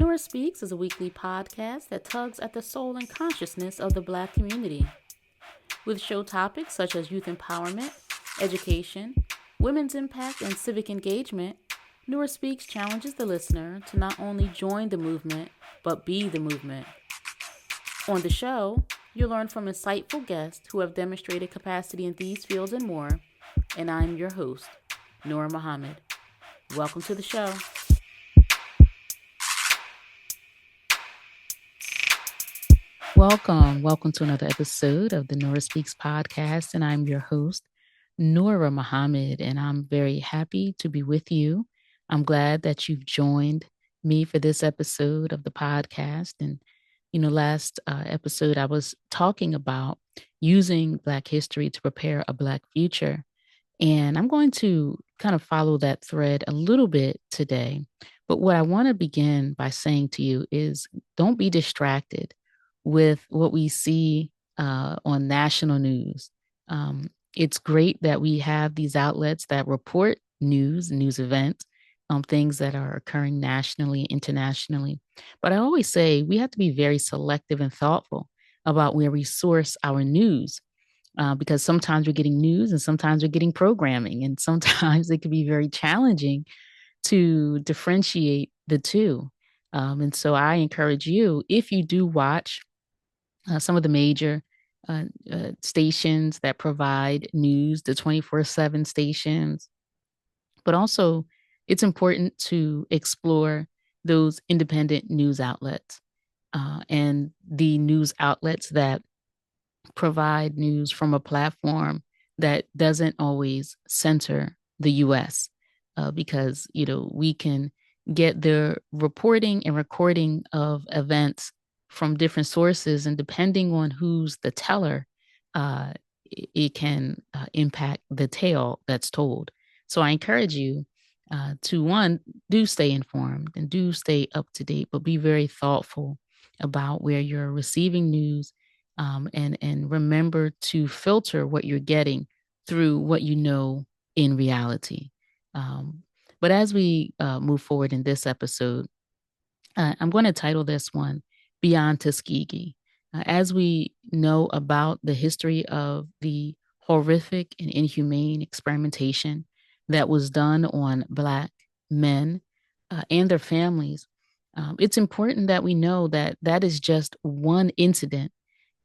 Nora Speaks is a weekly podcast that tugs at the soul and consciousness of the Black community. With show topics such as youth empowerment, education, women's impact, and civic engagement, Nora Speaks challenges the listener to not only join the movement, but be the movement. On the show, you'll learn from insightful guests who have demonstrated capacity in these fields and more, and I'm your host, Nora Muhammad. Welcome to the show. Welcome to another episode of the Nora Speaks podcast, and I'm your host, Nora Muhammad, and I'm very happy to be with you. I'm glad that you've joined me for this episode of the podcast. And, last episode I was talking about using Black history to prepare a Black future, and I'm going to kind of follow that thread a little bit today. But what I want to begin by saying to you is don't be distracted with what we see on national news. It's great that we have these outlets that report news events, things that are occurring nationally, internationally. But I always say we have to be very selective and thoughtful about where we source our news. Because sometimes we're getting news and sometimes we're getting programming, and sometimes it can be very challenging to differentiate the two. And so I encourage you, if you do watch some of the major stations that provide news, the 24/7 stations, but also it's important to explore those independent news outlets and the news outlets that provide news from a platform that doesn't always center the U.S. Because, we can get the reporting and recording of events from different sources, and depending on who's the teller, it can impact the tale that's told. So I encourage you to, one, do stay informed and do stay up to date, but be very thoughtful about where you're receiving news, and remember to filter what you're getting through what you know in reality. But as we move forward in this episode, I'm going to title this one Beyond Tuskegee. As we know about the history of the horrific and inhumane experimentation that was done on Black men and their families, it's important that we know that that is just one incident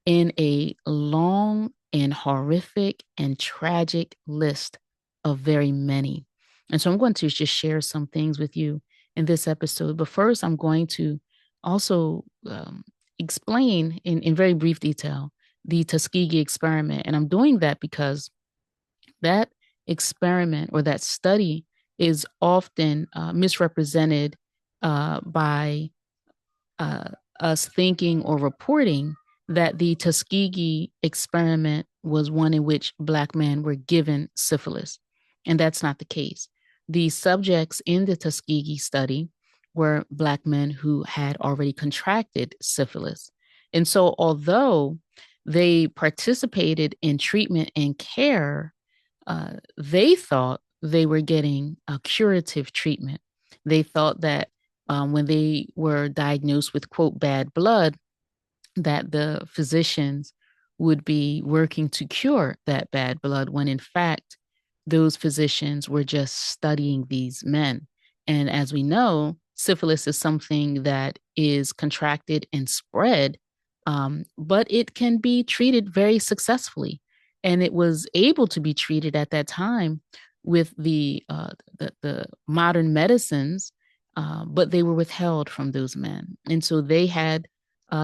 in a long and horrific and tragic list of very many. And so I'm going to just share some things with you in this episode. But first, I'm going to also explain in very brief detail the Tuskegee Experiment. And I'm doing that because that experiment or that study is often misrepresented by us thinking or reporting that the Tuskegee Experiment was one in which Black men were given syphilis. And that's not the case. The subjects in the Tuskegee study were Black men who had already contracted syphilis. And so although they participated in treatment and care, they thought they were getting a curative treatment. They thought that when they were diagnosed with, quote, bad blood, that the physicians would be working to cure that bad blood, when in fact, those physicians were just studying these men. And as we know, syphilis is something that is contracted and spread, but it can be treated very successfully. And it was able to be treated at that time with the modern medicines, but they were withheld from those men. And so they had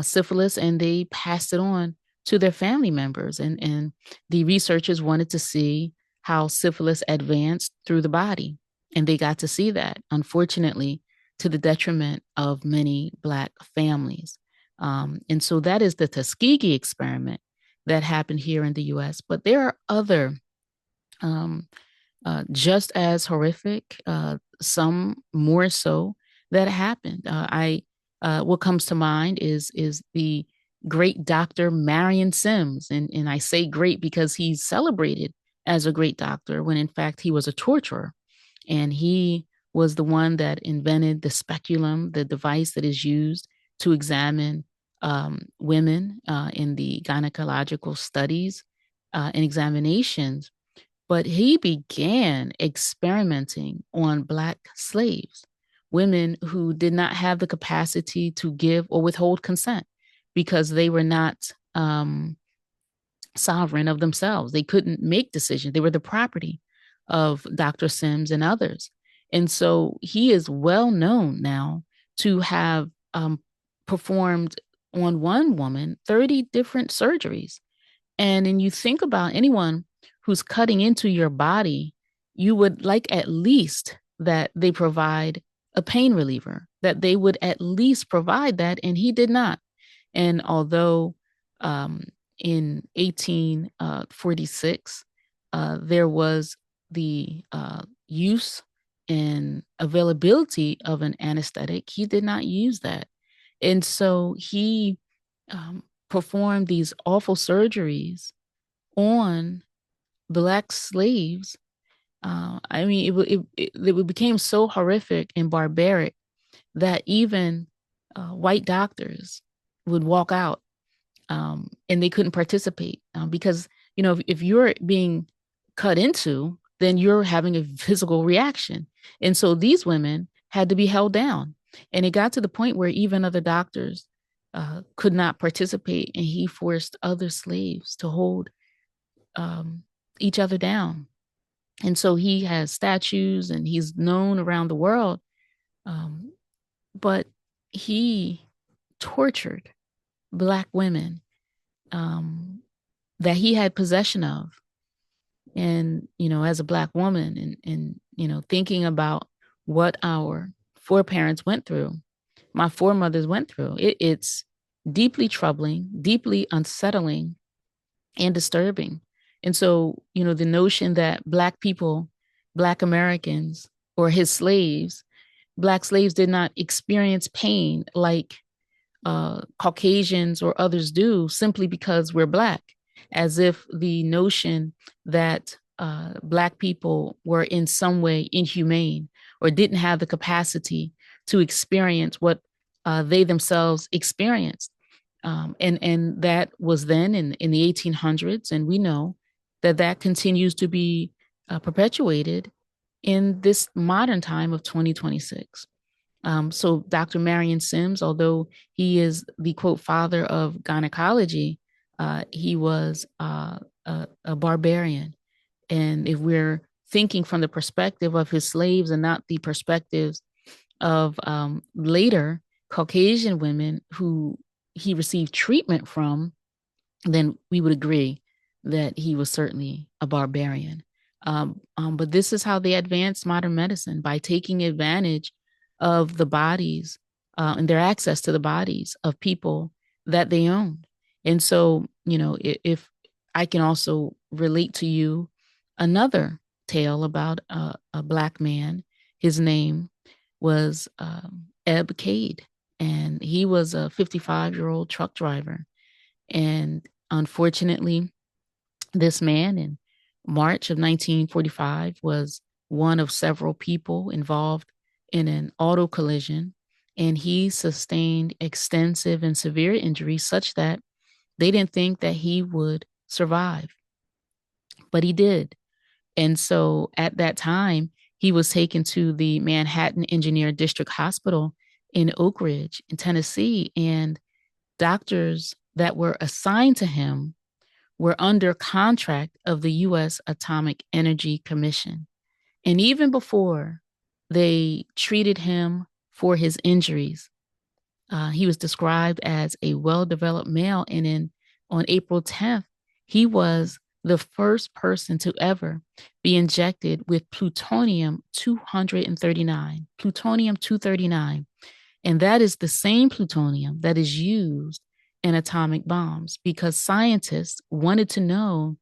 syphilis and they passed it on to their family members. And the researchers wanted to see how syphilis advanced through the body. And they got to see that, unfortunately, to the detriment of many Black families. And so that is the Tuskegee Experiment that happened here in the US. But there are other just as horrific, some more so, that happened. What comes to mind is the great Dr. Marion Sims. And I say great because he's celebrated as a great doctor when in fact he was a torturer. And he was the one that invented the speculum, the device that is used to examine women in the gynecological studies and examinations. But he began experimenting on Black slaves, women who did not have the capacity to give or withhold consent because they were not sovereign of themselves. They couldn't make decisions. They were the property of Dr. Sims and others. And so he is well known now to have performed on one woman 30 different surgeries. And then you think about anyone who's cutting into your body, you would like at least that they provide a pain reliever, that they would at least provide that. And he did not. And although in 1846, there was the use and availability of an anesthetic, he did not use that. And so he performed these awful surgeries on Black slaves. I mean, it became so horrific and barbaric that even white doctors would walk out and they couldn't participate because, you know, if you're being cut into, then you're having a physical reaction. And so these women had to be held down. And it got to the point where even other doctors could not participate, and he forced other slaves to hold each other down. And so he has statues and he's known around the world, but he tortured Black women that he had possession of. And, you know, as a Black woman and you know, thinking about what our foreparents went through, my foremothers went through, it's deeply troubling, deeply unsettling, and disturbing. And so, you know, the notion that Black people, Black Americans, or his slaves, Black slaves did not experience pain like Caucasians or others do simply because we're Black, as if the notion that Black people were in some way inhumane or didn't have the capacity to experience what they themselves experienced. And that was then in the 1800s. And we know that that continues to be perpetuated in this modern time of 2026. So Dr. Marion Sims, although he is the quote father of gynecology, he was a barbarian. And if we're thinking from the perspective of his slaves and not the perspectives of later Caucasian women who he received treatment from, then we would agree that he was certainly a barbarian. But this is how they advanced modern medicine, by taking advantage of the bodies and their access to the bodies of people that they owned. And so, you know, if I can also relate to you another tale about a Black man. His name was Ebb Cade, and he was a 55-year-old truck driver. And unfortunately, this man in March of 1945 was one of several people involved in an auto collision, and he sustained extensive and severe injuries such that they didn't think that he would survive, but he did. And so at that time, he was taken to the Manhattan Engineer District Hospital in Oak Ridge in Tennessee, and doctors that were assigned to him were under contract of the U.S. Atomic Energy Commission. And even before they treated him for his injuries, he was described as a well-developed male. And on April 10th, he was the first person to ever be injected with plutonium-239. Plutonium-239. And that is the same plutonium that is used in atomic bombs, because scientists wanted to know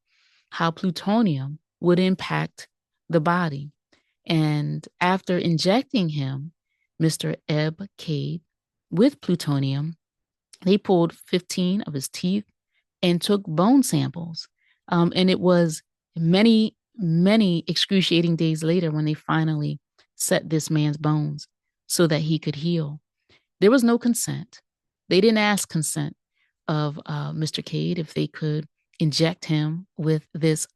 how plutonium would impact the body. And after injecting him, Mr. Ebb Cade, with plutonium, they pulled 15 of his teeth and took bone samples. And it was many, many excruciating days later when they finally set this man's bones so that he could heal. There was no consent. They didn't ask consent of Mr. Cade if they could inject him with this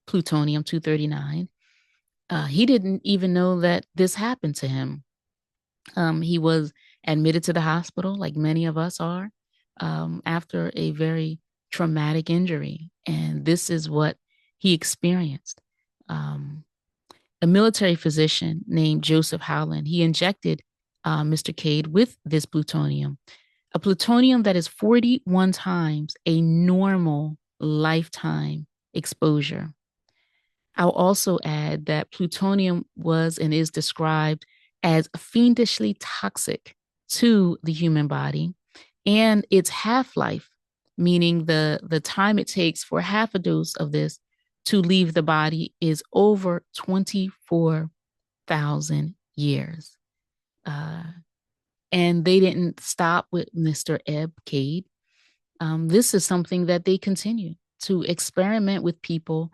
plutonium 239. He didn't even know that this happened to him. He was admitted to the hospital, like many of us are, after a very traumatic injury. And this is what he experienced. A military physician named Joseph Howland, he injected Mr. Cade with this plutonium, a plutonium that is 41 times a normal lifetime exposure. I'll also add that plutonium was and is described as fiendishly toxic to the human body, and its half-life, meaning the time it takes for half a dose of this to leave the body, is over 24,000 years. And they didn't stop with Mr. Ebb Cade. This is something that they continue to experiment with people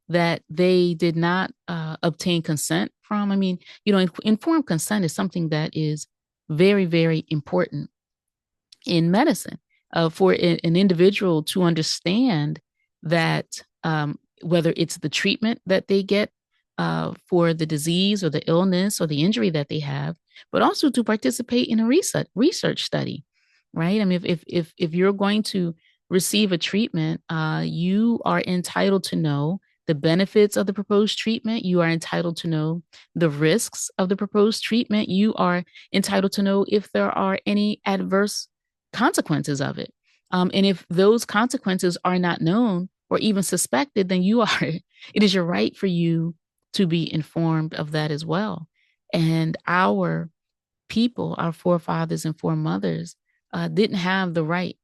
that they did not obtain consent from. I mean, informed consent is something that is very, very important in medicine for an individual to understand that whether it's the treatment that they get for the disease or the illness or the injury that they have, but also to participate in a research study, right? I mean, if you're going to receive a treatment, you are entitled to know the benefits of the proposed treatment. You are entitled to know the risks of the proposed treatment. You are entitled to know if there are any adverse consequences of it. And if those consequences are not known or even suspected, then it is your right for you to be informed of that as well. And our people, our forefathers and foremothers, didn't have the right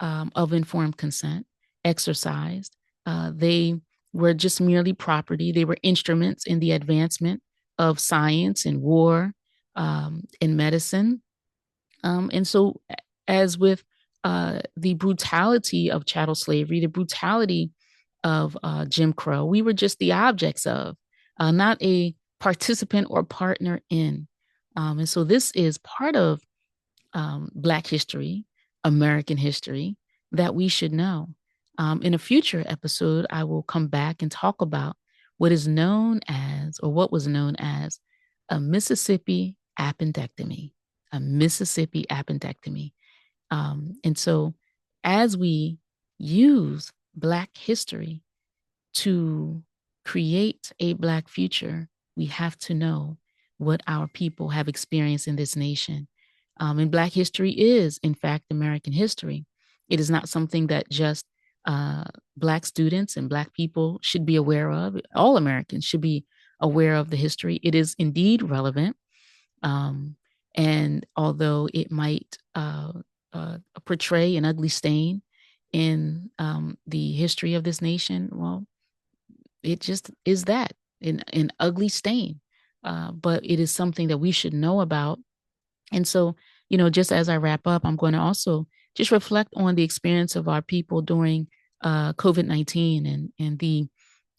of informed consent exercised. They were just merely property. They were instruments in the advancement of science and war and medicine. And so, as with the brutality of chattel slavery, the brutality of Jim Crow, we were just the objects of, not a participant or partner in. And so this is part of Black history, American history, that we should know. In a future episode, I will come back and talk about what is known as, or what was known as, a Mississippi appendectomy, a Mississippi appendectomy. And so as we use Black history to create a Black future, we have to know what our people have experienced in this nation. And Black history is, in fact, American history. It is not something that just Black students and Black people should be aware of. All Americans should be aware of the history. It is indeed relevant. And although it might portray an ugly stain in the history of this nation, well, it just is that, an ugly stain. But it is something that we should know about. And so, just as I wrap up, I'm going to also just reflect on the experience of our people during COVID-19 and the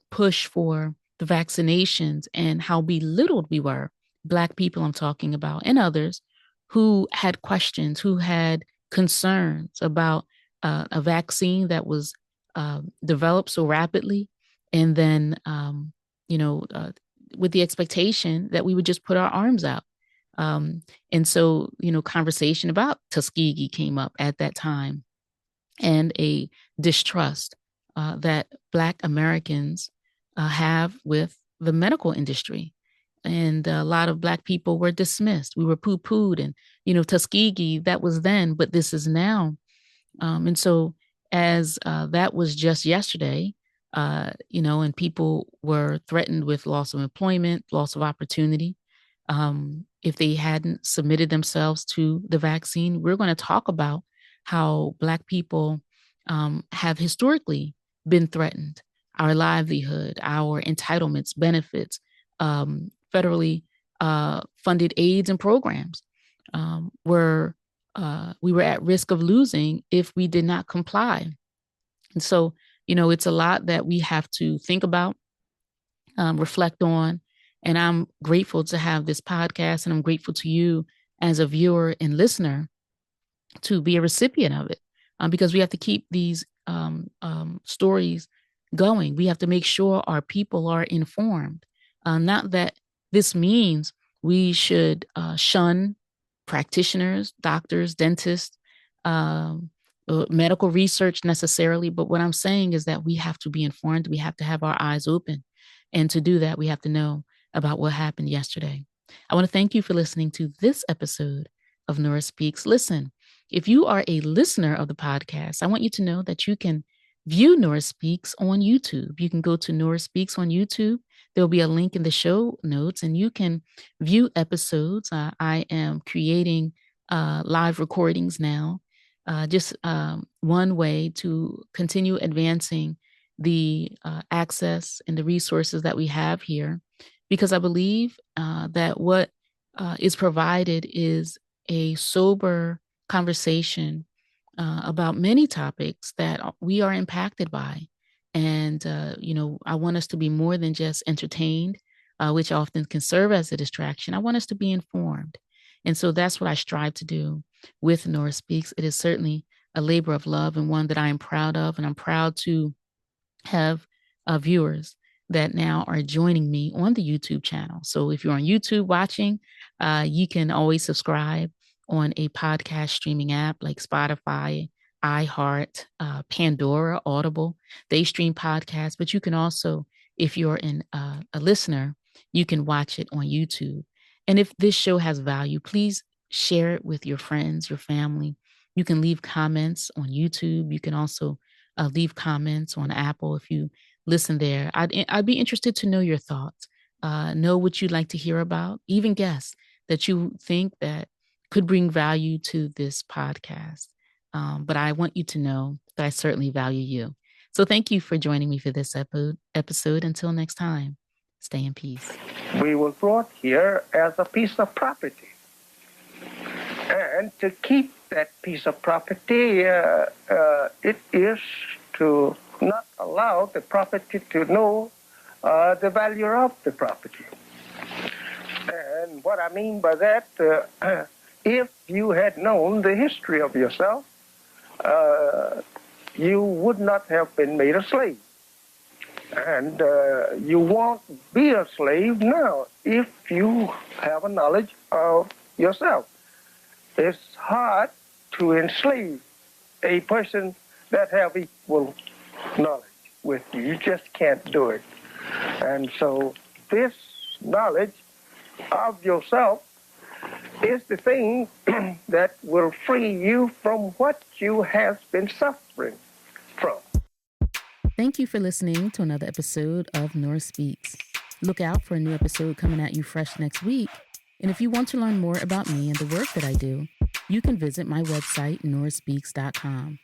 push for the vaccinations and how belittled we were, Black people I'm talking about, and others who had questions, who had concerns about a vaccine that was developed so rapidly. And then, with the expectation that we would just put our arms out. And so, conversation about Tuskegee came up at that time, and a distrust that Black Americans have with the medical industry. And a lot of Black people were dismissed. We were poo-pooed. And, Tuskegee, that was then, but this is now. And so as that was just yesterday, and people were threatened with loss of employment, loss of opportunity, if they hadn't submitted themselves to the vaccine. We're going to talk about how Black people have historically been threatened, our livelihood, our entitlements, benefits, federally funded aids and programs we were at risk of losing if we did not comply. And so, it's a lot that we have to think about, reflect on, And I'm grateful to have this podcast, and I'm grateful to you as a viewer and listener to be a recipient of it, because we have to keep these stories going. We have to make sure our people are informed. Not that this means we should shun practitioners, doctors, dentists, medical research necessarily. But what I'm saying is that we have to be informed. We have to have our eyes open. And to do that, we have to know about what happened yesterday. I want to thank you for listening to this episode of Nora Speaks. Listen, if you are a listener of the podcast, I want you to know that you can view Nora Speaks on YouTube. You can go to Nora Speaks on YouTube. There'll be a link in the show notes, and you can view episodes. I am creating live recordings now, just one way to continue advancing the access and the resources that we have here, because I believe that what is provided is a sober conversation about many topics that we are impacted by. And, I want us to be more than just entertained, which often can serve as a distraction. I want us to be informed. And so that's what I strive to do with Nora Speaks. It is certainly a labor of love, and one that I am proud of. And I'm proud to have viewers that now are joining me on the YouTube channel. So if you're on YouTube watching, you can always subscribe on a podcast streaming app like Spotify, iHeart, Pandora, Audible. They stream podcasts, but you can also, if you're a listener, you can watch it on YouTube. And if this show has value, please share it with your friends, your family. You can leave comments on YouTube. You can also leave comments on Apple if you listen there. I'd be interested to know your thoughts, know what you'd like to hear about, even guests that you think that could bring value to this podcast. But I want you to know that I certainly value you. So thank you for joining me for this episode. Until next time, stay in peace. We were brought here as a piece of property. And to keep that piece of property, it is to not allow the property to know the value of the property. And what I mean by that, if you had known the history of yourself, you would not have been made a slave. And you won't be a slave now if you have a knowledge of yourself. It's hard to enslave a person that have equal knowledge with you. You just can't do it. And so this knowledge of yourself is the thing that will free you from what you have been suffering from. Thank you for listening to another episode of Nora Speaks. Look out for a new episode coming at you fresh next week. And if you want to learn more about me and the work that I do, you can visit my website, noraspeaks.com.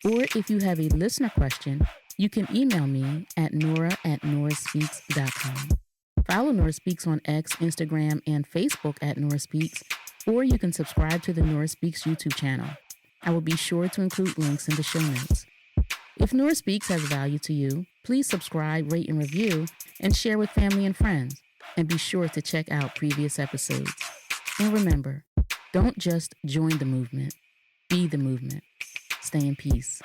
Or if you have a listener question, you can email me at nora@noraspeaks.com. Follow Nora Speaks on X, Instagram, and Facebook at Nora Speaks, or you can subscribe to the Nora Speaks YouTube channel. I will be sure to include links in the show notes. If Nora Speaks has value to you, please subscribe, rate, and review, and share with family and friends. And be sure to check out previous episodes. And remember, don't just join the movement, be the movement. Stay in peace.